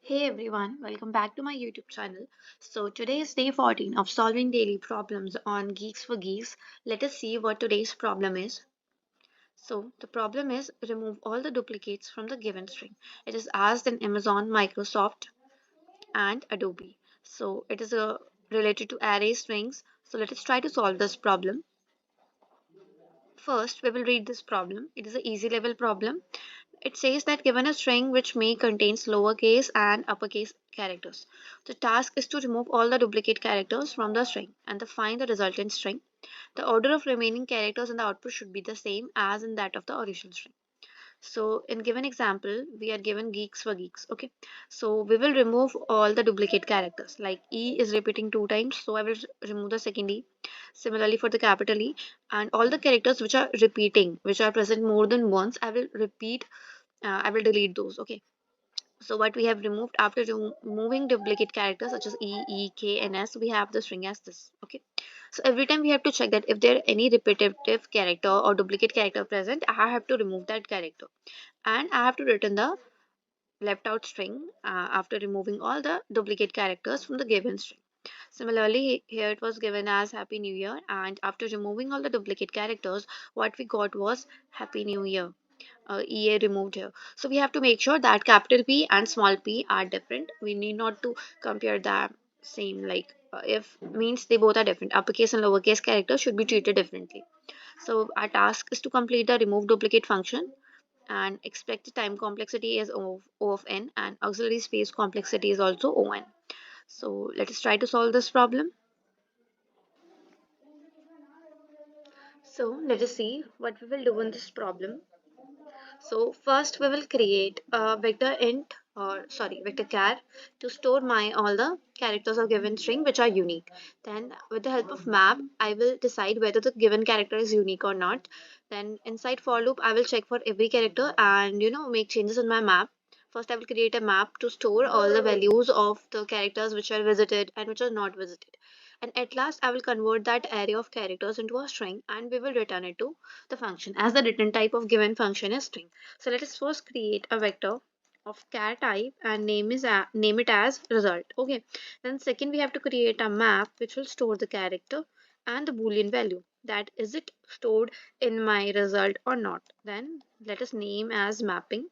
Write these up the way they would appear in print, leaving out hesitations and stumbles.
Hey everyone, welcome back to my YouTube channel. So today is day 14 of solving daily problems on Geeks for Geeks. Let us see what today's problem is. So the problem is remove all the duplicates from the given string. It is asked in Amazon, Microsoft and Adobe. So it is related to array strings. So let us try to solve this problem. First, we will read this problem. It is an easy level problem. It says that given a string which may contains lowercase and uppercase characters, the task is to remove all the duplicate characters from the string and to find the resultant string. The order of remaining characters in the output should be the same as in that of the original string. So in given example, we are given geeks for geeks. Okay, so we will remove all the duplicate characters. Like E is repeating 2 times, so I will remove the second E. Similarly for the capital E, and all the characters which are repeating, which are present more than once, I will delete those. Okay, so what we have removed after removing duplicate characters such as E, K, and S, we have the string as this. Okay, so every time we have to check that if there any repetitive character or duplicate character present, I have to remove that character and I have to return the left out string after removing all the duplicate characters from the given string. Similarly, here it was given as Happy New Year, and after removing all the duplicate characters, what we got was Happy New Year. EA removed here. So we have to make sure that capital P and small p are different. We need not to compare them same, like if means they both are different. Uppercase and lowercase characters should be treated differently. So our task is to complete the remove duplicate function, and expected time complexity is O of n, and auxiliary space complexity is also On. So let us try to solve this problem. So let us see what we will do in this problem. So first we will create a vector char to store my all the characters of given string which are unique. Then with the help of map, I will decide whether the given character is unique or not. Then inside for loop, I will check for every character and make changes in my map. First, I will create a map to store all the values of the characters which are visited and which are not visited. And at last, I will convert that array of characters into a string and we will return it to the function, as the return type of given function is string. So let us first create a vector of char type and name it as result. Okay. Then second, we have to create a map which will store the character and the boolean value, that is it stored in my result or not. Then let us name as mapping.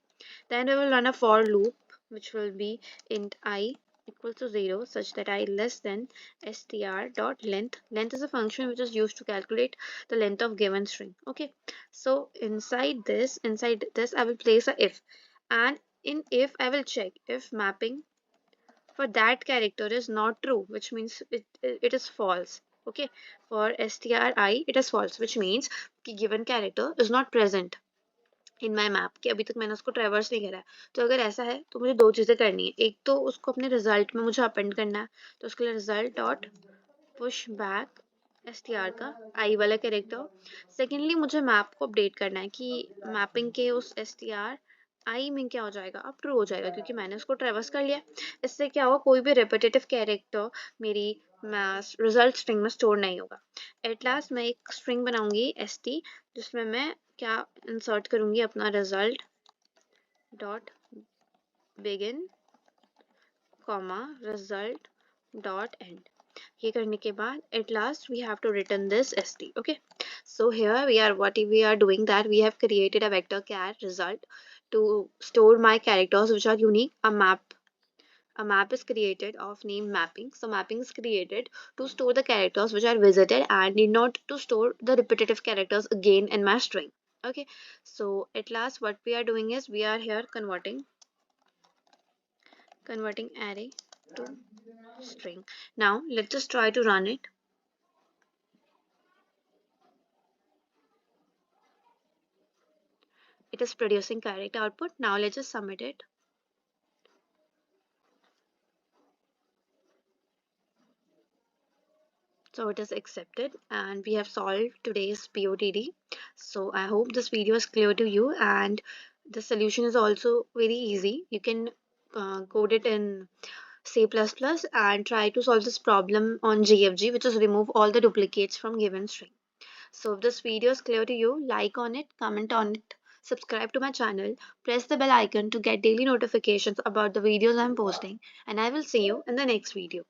Then we will run a for loop which will be int I equals to 0 such that I less than str dot length. Length is a function which is used to calculate the length of given string. Okay, so inside this I will place a if, and in if I will check if mapping for that character is not true, which means it is false. Okay, for stri it is false, which means the given character is not present in my map कि अभी तक मैंने उसको ट्रेवर्स नहीं करा है. तो अगर ऐसा है तो मुझे दो चीज़ें करनी है. एक तो उसको अपने रिजल्ट में मुझे अपेंड करना है, तो उसके लिए result dot push back str का आई वाला कैरेक्टर. सेकेंडली मुझे मैप को अपडेट करना है कि मैपिंग के उस str आई में क्या हो जाएगा, अब ट्रू हो जाएगा क्योंकि मैंने उसको ट्रेवर्स कर लिया. इससे क्या होगा, कोई भी रिपीटेटिव कैरेक्टर मेरी रिजल्ट स्ट्रिंग में स्टोर नहीं होगा. एट लास्ट मैं एक स्ट्रिंग बनाऊंगी st, जिसमें मैं क्या इंसर्ट करूंगी, अपना result dot begin comma result dot and. ये करने के बाद at last we have to return this st. Okay, so here we are doing that we have created a vector char result to store my characters which are unique. A map is created of name mapping. So mapping is created to store the characters which are visited and need not to store the repetitive characters again in my string. Okay, so at last what we are doing is we are here converting array to string. Now let's just try to run it. It is producing correct output. Now let's just submit it. So it is accepted and we have solved today's POTD. So I hope this video is clear to you, and the solution is also very easy. You can code it in C++ and try to solve this problem on GFG, which is remove all the duplicates from given string. So if this video is clear to you, like on it, comment on it, subscribe to my channel, press the bell icon to get daily notifications about the videos I'm posting, and I will see you in the next video.